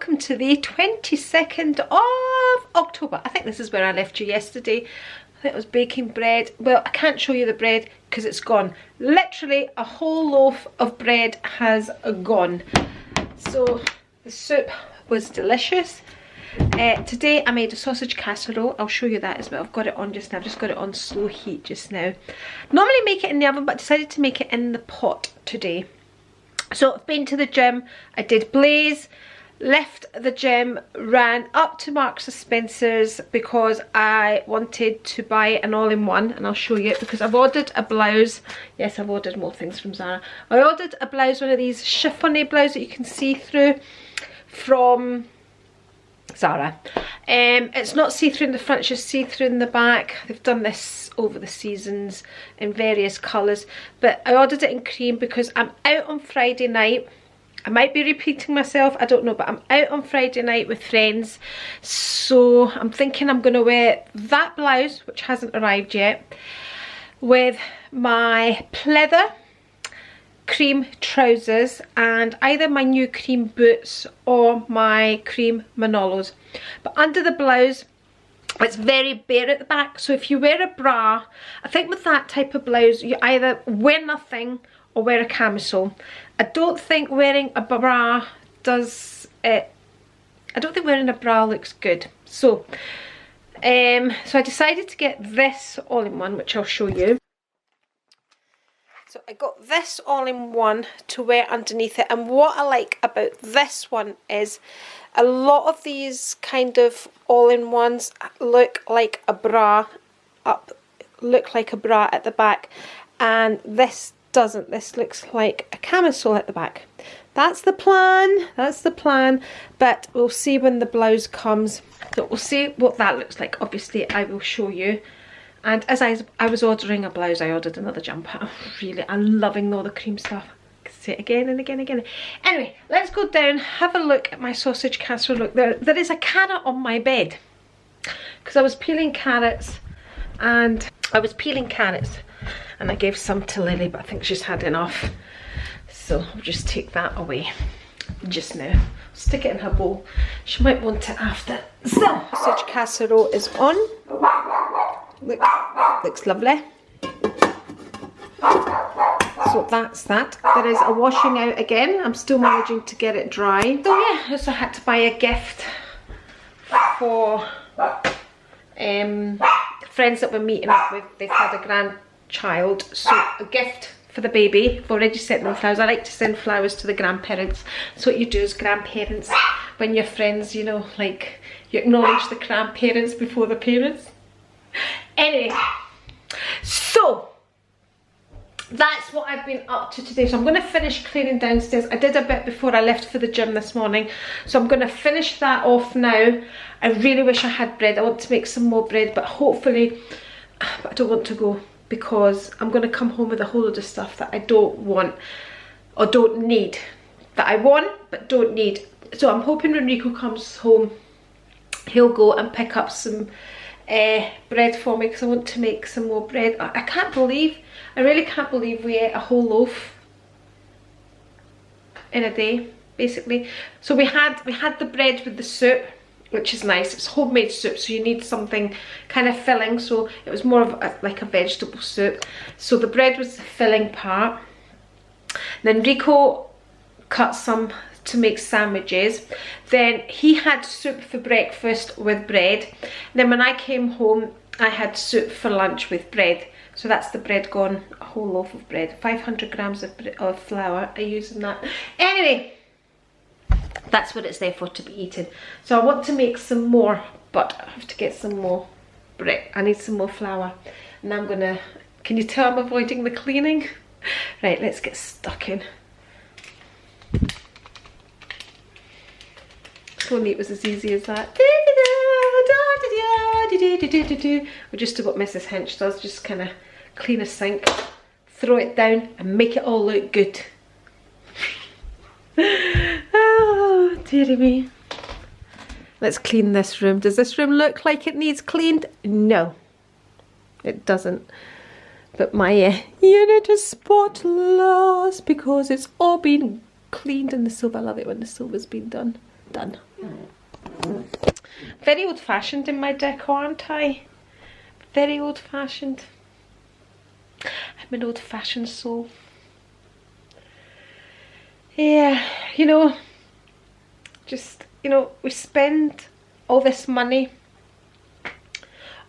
welcome to the 22nd of October. I think this is where I left you yesterday. I think I was baking bread. Well, I can't show you the bread because it's gone. Literally a whole loaf of bread has gone. So the soup was delicious. Today I made a sausage casserole. I'll show you that as well. I've got it on just now. I've just got it on slow heat just now. Normally make it in the oven, but decided to make it in the pot today. So I've been to the gym, I did Blaze, left the gym, ran up to Marks and Spencer's because I wanted to buy an all-in-one, and I'll show you it because I've ordered a blouse. Yes, I've ordered more things from Zara. I ordered a blouse, one of these chiffony blouses that you can see through from Zara. It's not see-through in the front, it's just see-through in the back. They've done this over the seasons in various colours, but I ordered it in cream because I'm out on Friday night. I might be repeating myself, I don't know, but I'm out on Friday night with friends, so I'm thinking I'm going to wear that blouse, which hasn't arrived yet, with my pleather cream trousers and either my new cream boots or my cream Manolos. But under the blouse it's very bare at the back, so if you wear a bra, I think with that type of blouse you either wear nothing or wear a camisole. I don't think wearing a bra does it. I don't think wearing a bra looks good. So so I decided to get this all-in-one, which I'll show you. So I got this all-in-one to wear underneath it, and what I like about this one is a lot of these kind of all-in-ones look like a bra look like a bra at the back, and this doesn't. This looks like a camisole at the back. That's the plan, but we'll see when the blouse comes. So we'll see what that looks like. Obviously I will show you. And as I was ordering a blouse, I ordered another jumper. I'm loving all the cream stuff. I can say it again and again and again. Anyway, let's go down, have a look at my sausage casserole. Look, there is a carrot on my bed. Because I was peeling carrots, and I gave some to Lily, but I think she's had enough. So I'll just take that away just now. Stick it in her bowl. She might want it after. So, sausage casserole is on. Look, looks lovely. So that's that. There is a washing out again. I'm still managing to get it dry. So yeah, I also had to buy a gift for friends that we're meeting up with. They've had a grandchild, so a gift for the baby. I've already sent them flowers. I like to send flowers to the grandparents. So what you do as grandparents, when you're friends, you know, like you acknowledge the grandparents before the parents. Anyway, so that's what I've been up to today. So I'm going to finish cleaning downstairs. I did a bit before I left for the gym this morning, so I'm going to finish that off now. I really wish I had bread. I want to make some more bread, but hopefully, but I don't want to go because I'm going to come home with a whole load of stuff that I don't want or don't need, that I want but don't need. So I'm hoping when Rico comes home, he'll go and pick up some bread for me because I want to make some more bread. I really can't believe we ate a whole loaf in a day, basically. So we had the bread with the soup, which is nice. It's homemade soup, so you need something kind of filling, so it was more of like a vegetable soup. So the bread was the filling part. Then Rico cut some to make sandwiches. Then he had soup for breakfast with bread. Then when I came home, I had soup for lunch with bread. So that's the bread gone, a whole loaf of bread. 500 grams of flour, I using that. Anyway, that's what it's there for, to be eaten. So I want to make some more, but I have to get some more bread. I need some more flour. And I'm gonna, can you tell I'm avoiding the cleaning? Right, let's get stuck in. If only it was as easy as that. Or just do what Mrs. Hench does, just kind of clean a sink, throw it down and make it all look good. Oh, dearie me. Let's clean this room. Does this room look like it needs cleaned? No, it doesn't. But my unit is spotless because it's all been cleaned in the silver. I love it when the silver's been done. Very old-fashioned in my decor, aren't I? Very old-fashioned. I'm an old-fashioned soul. Yeah, you know, just, you know, we spend all this money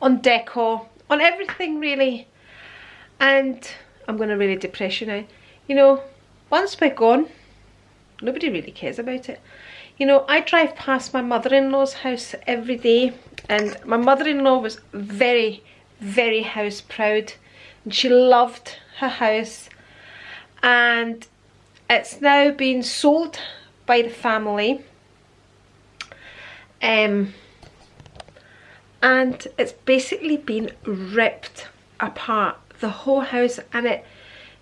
on decor, on everything really, and I'm going to really depress you now. You know, once we're gone, nobody really cares about it. You know, I drive past my mother-in-law's house every day, and my mother-in-law was very, very house proud, and she loved her house, and it's now been sold by the family, and it's basically been ripped apart, the whole house, and it,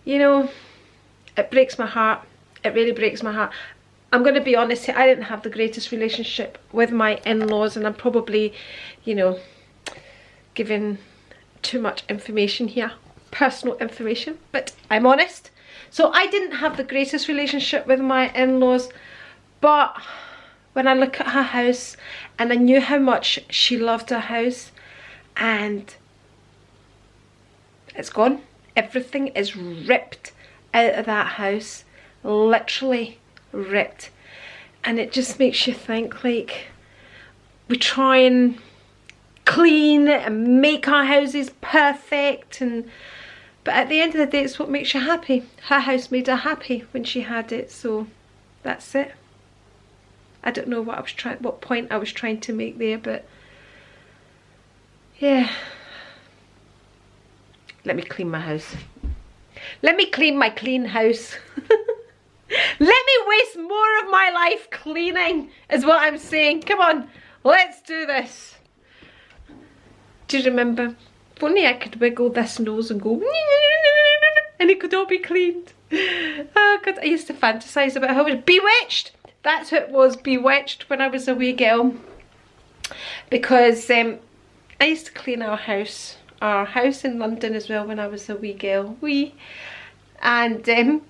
you know, it breaks my heart. It really breaks my heart. I'm going to be honest here, I didn't have the greatest relationship with my in-laws, and I'm probably, you know, giving too much information here, personal information, but I'm honest. So I didn't have the greatest relationship with my in-laws, but when I look at her house, and I knew how much she loved her house, and it's gone. Everything is ripped out of that house, literally ripped, and it just makes you think, like, we try and clean and make our houses perfect, and but at the end of the day, it's what makes you happy. Her house made her happy when she had it, so that's it. I don't know what what point I was trying to make there, but yeah. Let me clean my house. Let me clean my clean house. Let me waste more of my life cleaning, is what I'm saying. Come on, let's do this. Do you remember? If only I could wiggle this nose and go, and it could all be cleaned. Oh God, I used to fantasize about how I was bewitched. That's what it was, bewitched, when I was a wee girl. Because I used to clean our house in London as well when I was a wee girl. And then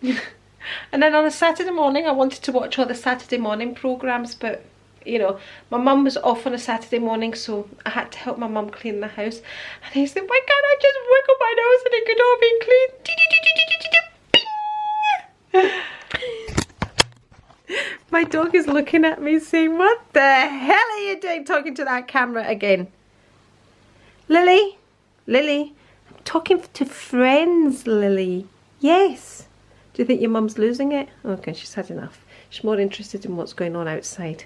on a Saturday morning, I wanted to watch all the Saturday morning programmes, but you know, my mum was off on a Saturday morning, so I had to help my mum clean the house. And I said, why can't I just wiggle my nose and it could all be clean? My dog is looking at me saying, what the hell are you doing talking to that camera again? Lily, Lily, I'm talking to friends, Lily. Yes. Do you think your mum's losing it? Okay, she's had enough. She's more interested in what's going on outside.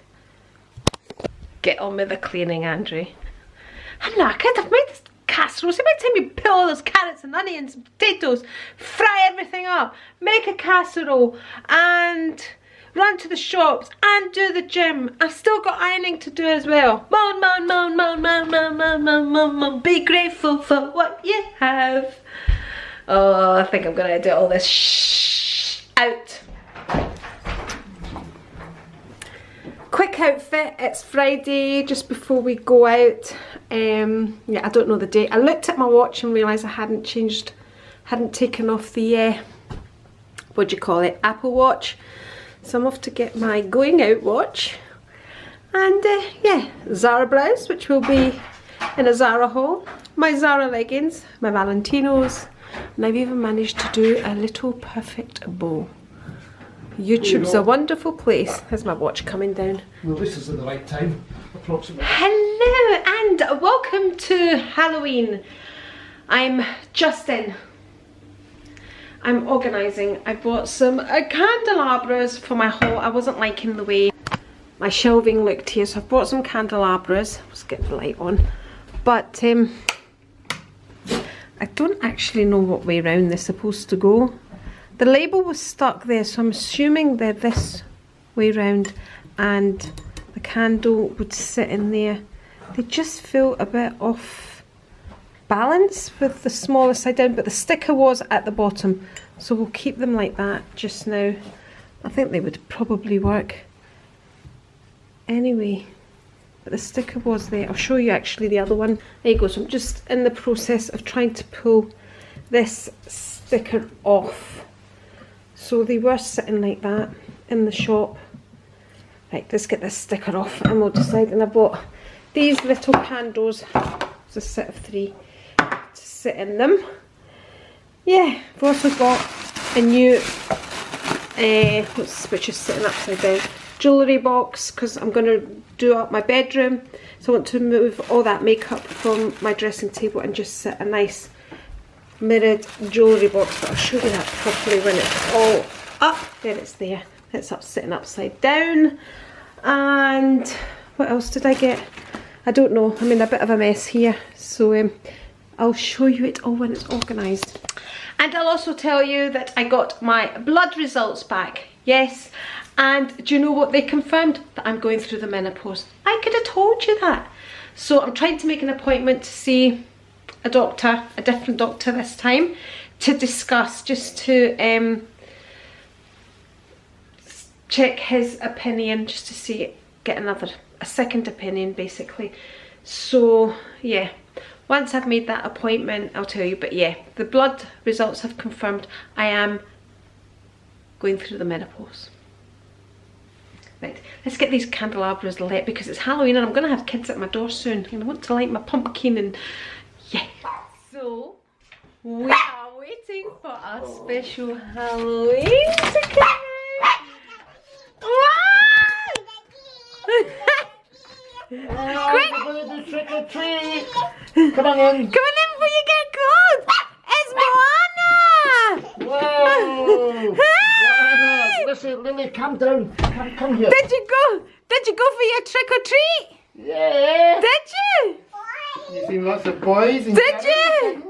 Get on with the cleaning, Andri. I'm knackered. I've made this casserole. So every time you put all those carrots and onions and potatoes, fry everything up, make a casserole, and run to the shops and do the gym. I've still got ironing to do as well. Moan, moan, moan, moan, moan, moan, moan, moan, moan, moan. Be grateful for what you have. Oh, I think I'm gonna do all this out. Quick outfit. It's Friday, just before we go out. Yeah, I don't know the date. I looked at my watch and realised I hadn't taken off the what do you call it, Apple Watch. So I'm off to get my going out watch, and yeah, Zara blouse, which will be in a Zara haul, my Zara leggings, my Valentinos, and I've even managed to do a little perfect bow. YouTube's a wonderful place. There's my watch coming down. Well, this is at the right time, approximately. Hello and welcome to Halloween. I'm just in. I'm organising. I bought some candelabras for my haul. I wasn't liking the way my shelving looked here, so I've bought some candelabras. Let's get the light on. But I don't actually know what way round they're supposed to go. The label was stuck there, so I'm assuming they're this way round, and the candle would sit in there. They just feel a bit off balance with the smaller side down, but the sticker was at the bottom, so we'll keep them like that just now. I think they would probably work anyway, but the sticker was there. I'll show you actually the other one. There you go. So I'm just in the process of trying to pull this sticker off. So they were sitting like that in the shop, Right, let's get this sticker off and we'll decide. And I bought these little candles. It's a set of 3 to sit in them. Yeah, I've also got a new, which is sitting upside down, jewellery box, because I'm going to do up my bedroom. So I want to move all that makeup from my dressing table and just set a nice mirrored jewellery box. But I'll show you that properly when it's all up. There it's there. It's up, sitting upside down. And what else did I get? I don't know. I'm in a bit of a mess here. So I'll show you it all when it's organised. And I'll also tell you that I got my blood results back. Yes. And do you know what? They confirmed that I'm going through the menopause. I could have told you that. So I'm trying to make an appointment to see a doctor, a different doctor this time, to discuss, just to check his opinion, just to see, get a second opinion basically. So yeah, once I've made that appointment I'll tell you. But yeah, the blood results have confirmed I am going through the menopause. Right, let's get these candelabras lit because it's Halloween and I'm going to have kids at my door soon and I want to light my pumpkin. And yeah, so we are waiting for our special Halloween to come out. Quick! Trick or treat! Come on in! Come on in before you get cold! It's Moana! Whoa! Hi! Listen, Lily, calm down. Come here. Did you go for your trick or treat? Yeah! Did you? You seen lots of boys? Did you?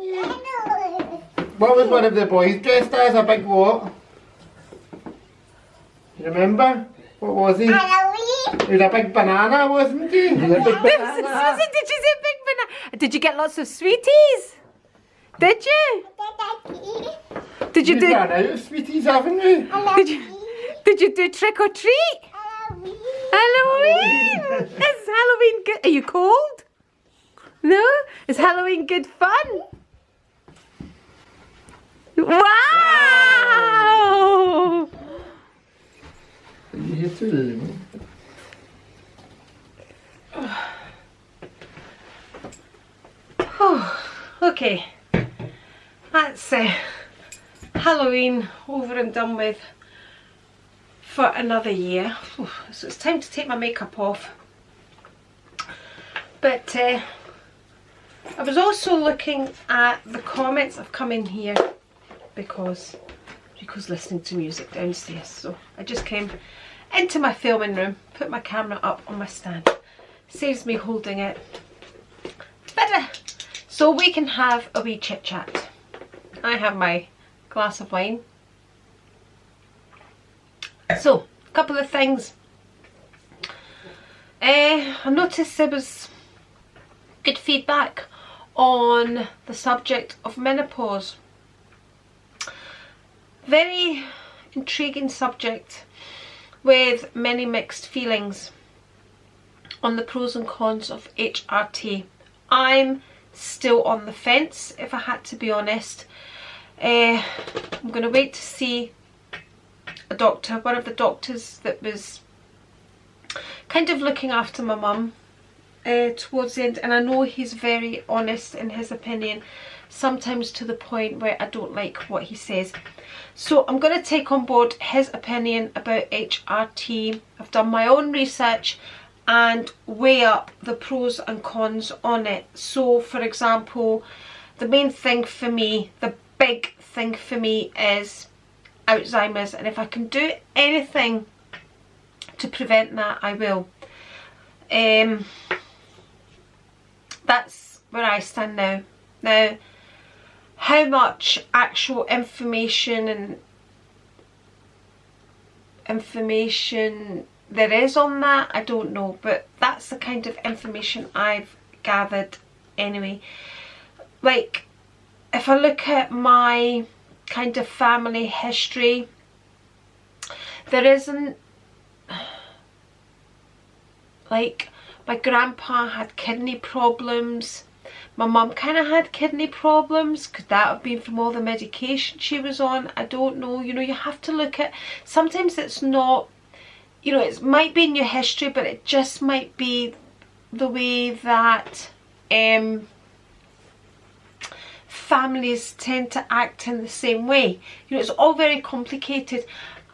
What was one of the boys dressed as? A big what? You remember? What was he? He was a big banana, wasn't he? He was a big banana. Did you say big banana? Did you get lots of sweeties? Did you? Did you We've do? run out of sweeties, haven't we? Did you do trick or treat? Halloween. Is Halloween good? Are you cold? No? Is Halloween good fun? Wow! You here too, Lily? Okay, that's Halloween over and done with for another year. So it's time to take my makeup off. But I was also looking at the comments that have come in here because Rico's listening to music downstairs. So I just came into my filming room, put my camera up on my stand. Saves me holding it better, so we can have a wee chit chat. I have my glass of wine. So, a couple of things. I noticed there was good feedback on the subject of menopause. Very intriguing subject with many mixed feelings on the pros and cons of HRT. I'm still on the fence, if I had to be honest. I'm going to wait to see a doctor, one of the doctors that was kind of looking after my mum towards the end, and I know he's very honest in his opinion, sometimes to the point where I don't like what he says. So I'm going to take on board his opinion about HRT. I've done my own research and weigh up the pros and cons on it. So for example, the main thing for me, the big thing for me is Alzheimer's, and if I can do anything to prevent that, I will. That's where I stand now. Now, how much actual information there is on that, I don't know, but that's the kind of information I've gathered anyway. Like, if I look at my kind of family history, there isn't, like, my grandpa had kidney problems, my mum kind of had kidney problems. Could that have been from all the medication she was on? I don't know. You know, you have to look at, sometimes it's not you know, it might be in your history, but it just might be the way that families tend to act in the same way. You know, it's all very complicated.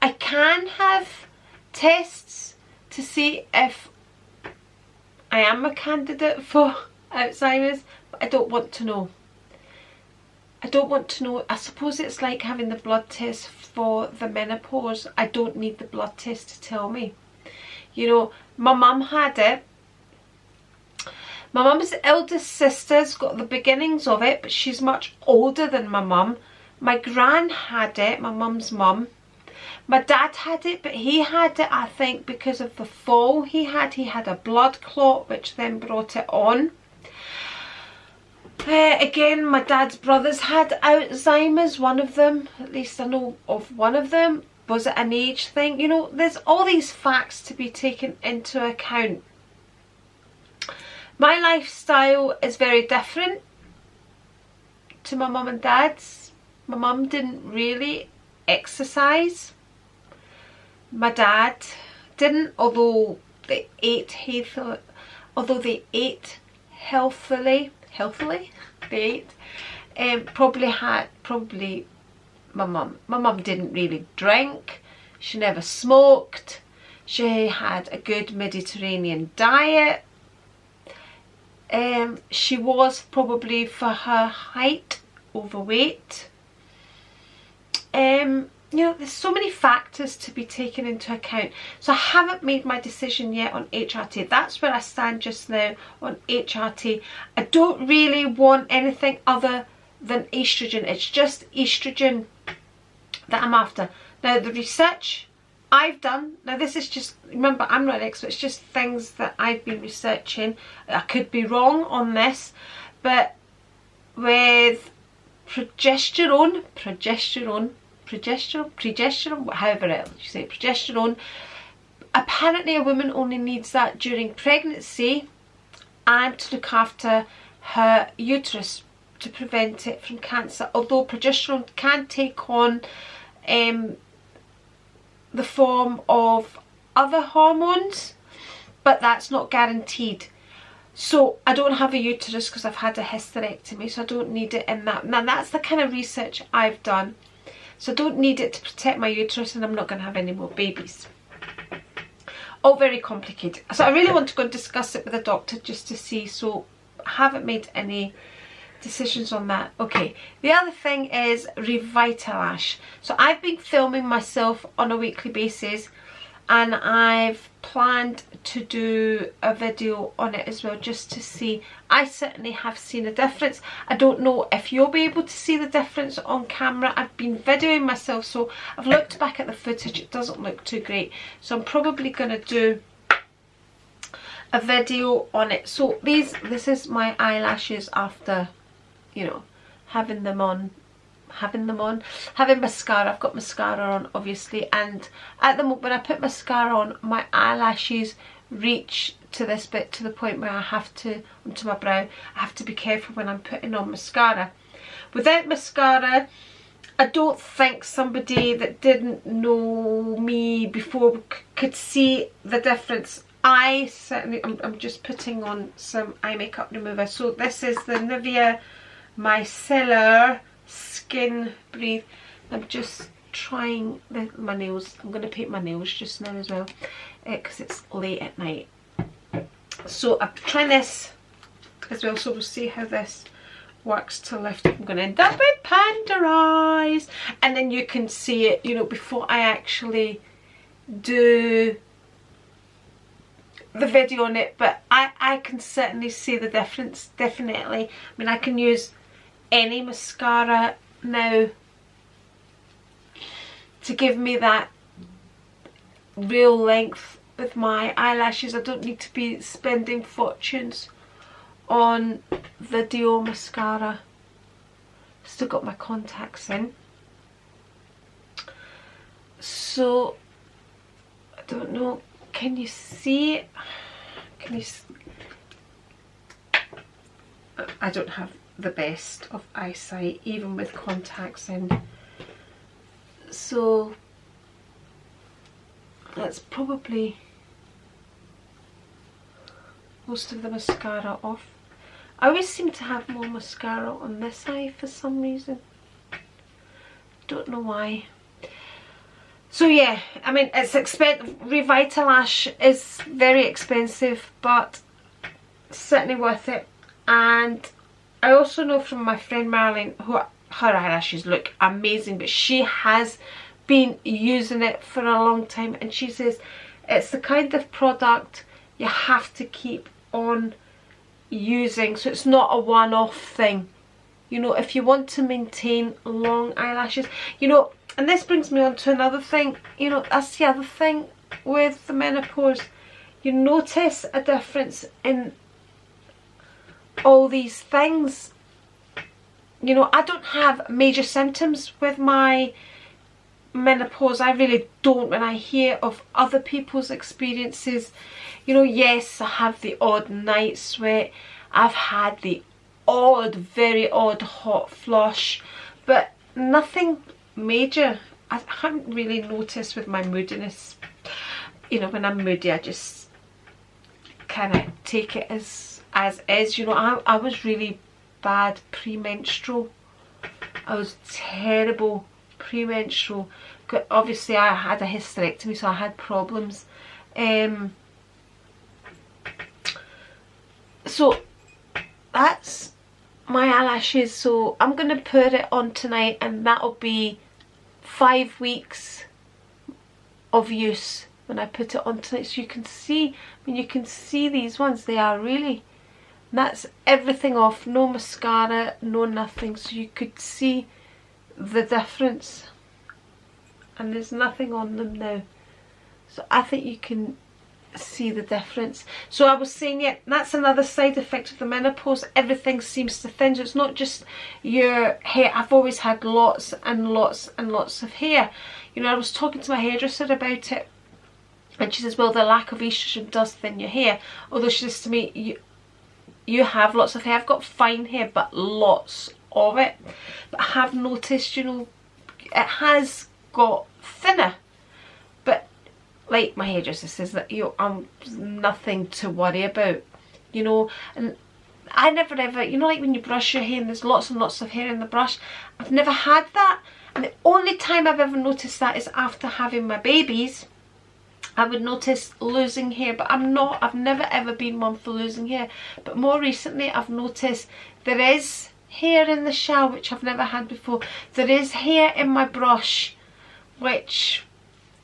I can have tests to see if I am a candidate for Alzheimer's, but I don't want to know. I don't want to know. I suppose it's like having the blood test for the menopause. I don't need the blood test to tell me. You know, my mum had it. My mum's eldest sister's got the beginnings of it, but she's much older than my mum. My gran had it, my mum's mum. My dad had it, but he had it, I think, because of the fall he had. He had a blood clot, which then brought it on. Again, my dad's brothers had Alzheimer's, one of them, at least I know of one of them. Was it an age thing? You know, there's all these facts to be taken into account. My lifestyle is very different to my mum and dad's. My mum didn't really exercise. My dad didn't, although they ate healthily, they ate. Probably my mum didn't really drink. She never smoked. She had a good Mediterranean diet. She was probably, for her height, overweight. You know, there's so many factors to be taken into account. So I haven't made my decision yet on HRT. That's where I stand just now on HRT. I don't really want anything other than estrogen. It's just estrogen that I'm after. Now, the research I've done, now this is just, remember, I'm not an expert, it's just things that I've been researching. I could be wrong on this, but with progesterone, however you say progesterone, apparently a woman only needs that during pregnancy and to look after her uterus to prevent it from cancer. Although progesterone can take on the form of other hormones, but that's not guaranteed. So I don't have a uterus because I've had a hysterectomy, so I don't need it in that. Now that's the kind of research I've done. So I don't need it to protect my uterus, and I'm not going to have any more babies. All very complicated. So I really want to go and discuss it with a doctor just to see. So I haven't made any decisions on that. Okay, the other thing is revitlash. So I've been filming myself on a weekly basis, and I've planned to do a video on it as well, just to see. I certainly have seen a difference. I don't know if you'll be able to see the difference on camera. I've been videoing myself, so I've looked back at the footage. It doesn't look too great, so I'm probably going to do a video on it. So this is my eyelashes after, you know, having mascara. I've got mascara on, obviously, and at the moment when I put mascara on, my eyelashes reach to this bit, to the point where I have to, onto my brow, I have to be careful when I'm putting on mascara. Without mascara, I don't think somebody that didn't know me before could see the difference. I certainly, I'm just putting on some eye makeup remover. So this is the Nivea Micellar Skin Breathe. I'm just trying my nails. I'm going to paint my nails just now as well, because it's late at night. So I'm trying this as well, so we'll see how this works to lift. I'm going to end up with panda eyes, and then you can see it, you know, before I actually do the video on it. But I can certainly see the difference, definitely. I mean, I can use any mascara now to give me that real length with my eyelashes. I don't need to be spending fortunes on video mascara. Still got my contacts in, so I don't know, can you see it? Can you I don't have the best of eyesight even with contacts in, so that's probably most of the mascara off. I always seem to have more mascara on this eye for some reason. Don't know why. So yeah, I mean, it's expensive. Revitlash is very expensive, but certainly worth it. And I also know from my friend Marilyn, who her eyelashes look amazing, but she has been using it for a long time, and she says it's the kind of product you have to keep on using, so it's not a one-off thing. You know, if you want to maintain long eyelashes, you know, and this brings me on to another thing, you know, that's the other thing with the menopause. You notice a difference in all these things. You know, I don't have major symptoms with my menopause. I really don't. When I hear of other people's experiences, you know, yes, I have the odd night sweat, I've had the odd, very odd hot flush, but nothing major. I haven't really noticed with my moodiness. You know, when I'm moody, I just kind of take it as is. You know, I was really bad premenstrual. I was terrible premenstrual. Obviously I had a hysterectomy, so I had problems. So that's my eyelashes. So I'm going to put it on tonight, and that'll be 5 weeks of use when I put it on tonight. So you can see, I mean, you can see these ones, they are really, that's everything off, no mascara, no nothing, so you could see the difference, and there's nothing on them now, so I think you can see the difference. So I was saying, yeah, that's another side effect of the menopause, everything seems to thin. So it's not just your hair. I've always had lots and lots and lots of hair. You know, I was talking to my hairdresser about it, and she says, well, the lack of estrogen does thin your hair, although she says to me, you have lots of hair. I've got fine hair, but lots of it. But I have noticed, you know, it has got thinner. But like my hairdresser says, that, you know, I'm nothing to worry about, you know. And I never ever, you know, like when you brush your hair and there's lots and lots of hair in the brush, I've never had that. And the only time I've ever noticed that is after having my babies. I would notice losing hair, but I've never ever been one for losing hair. But more recently I've noticed there is hair in the shower, which I've never had before. There is hair in my brush, which,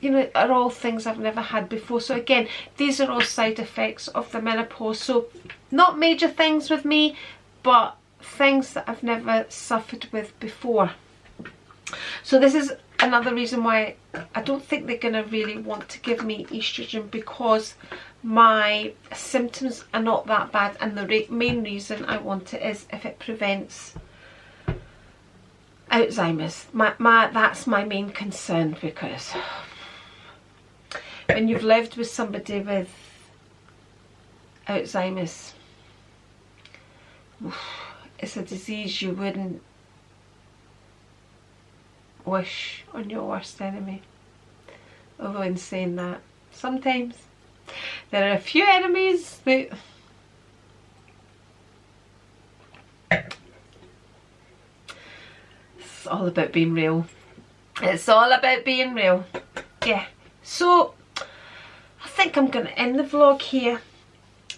you know, are all things I've never had before. So again, these are all side effects of the menopause. So not major things with me, but things that I've never suffered with before. So this is another reason why I don't think they're going to really want to give me estrogen, because my symptoms are not that bad, and the main reason I want it is if it prevents Alzheimer's. That's my main concern, because when you've lived with somebody with Alzheimer's, it's a disease you wouldn't wish on your worst enemy. Although in saying that, sometimes there are a few enemies that it's all about being real. It's all about being real. Yeah, so I think I'm going to end the vlog here.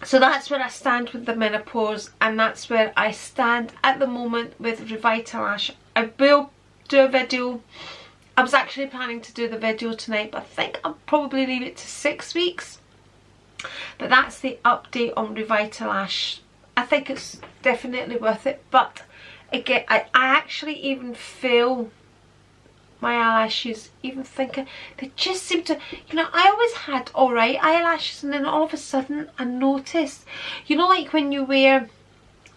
So that's where I stand with the menopause, and that's where I stand at the moment with Revitlash. I will do a video. I was actually planning to do the video tonight, but I think I'll probably leave it to 6 weeks. But that's the update on Revitlash. I think it's definitely worth it, but again, I actually even feel my eyelashes, even thinking, they just seem to, you know, I always had alright eyelashes, and then all of a sudden I noticed, you know, like when you wear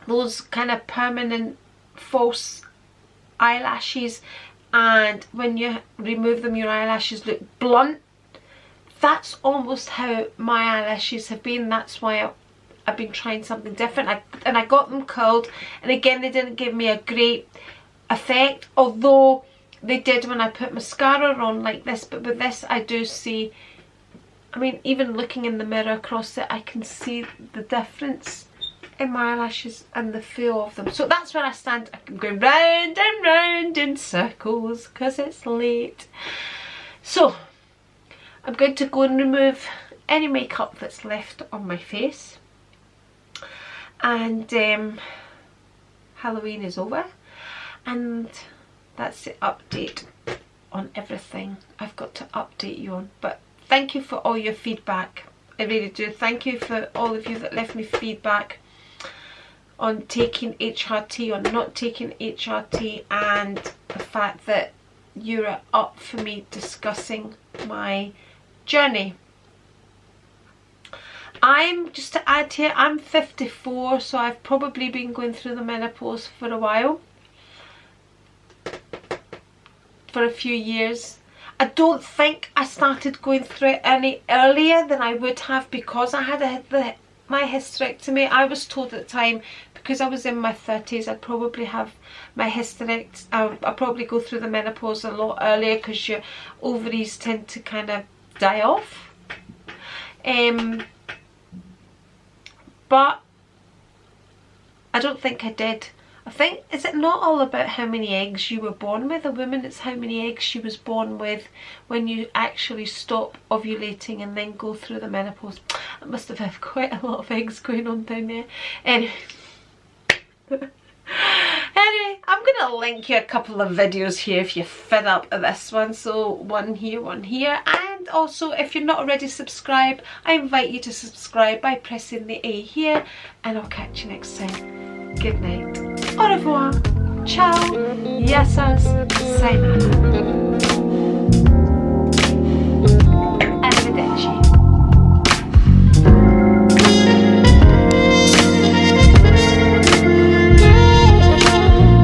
those kind of permanent false eyelashes, and when you remove them your eyelashes look blunt. That's almost how my eyelashes have been. That's why I've been trying something different. And I got them curled, and again they didn't give me a great effect, although they did when I put mascara on like this. But with this I do see I mean, even looking in the mirror across it, I can see the difference in my eyelashes and the feel of them. So that's where I stand. I'm going round and round in circles because it's late. So I'm going to go and remove any makeup that's left on my face. And Halloween is over. And that's the update on everything I've got to update you on. But thank you for all your feedback. I really do. Thank you for all of you that left me feedback on taking HRT, on not taking HRT, and the fact that you're up for me discussing my journey. I'm, just to add here, I'm 54, so I've probably been going through the menopause for a while. For a few years. I don't think I started going through it any earlier than I would have because I had my hysterectomy. I was told at the time, because I was in my 30s, I'd probably have my hysterectomy. I'd probably go through the menopause a lot earlier because your ovaries tend to kind of die off. But I don't think I did. I think, is it not all about how many eggs you were born with? A woman, it's how many eggs she was born with when you actually stop ovulating and then go through the menopause. I must have had quite a lot of eggs going on down there. Anyway, I'm going to link you a couple of videos here if you're fed up of this one. So one here. And also, if you're not already subscribed, I invite you to subscribe by pressing the A here. And I'll catch you next time. Good night. Au revoir. Ciao. Yesas. Sayonara.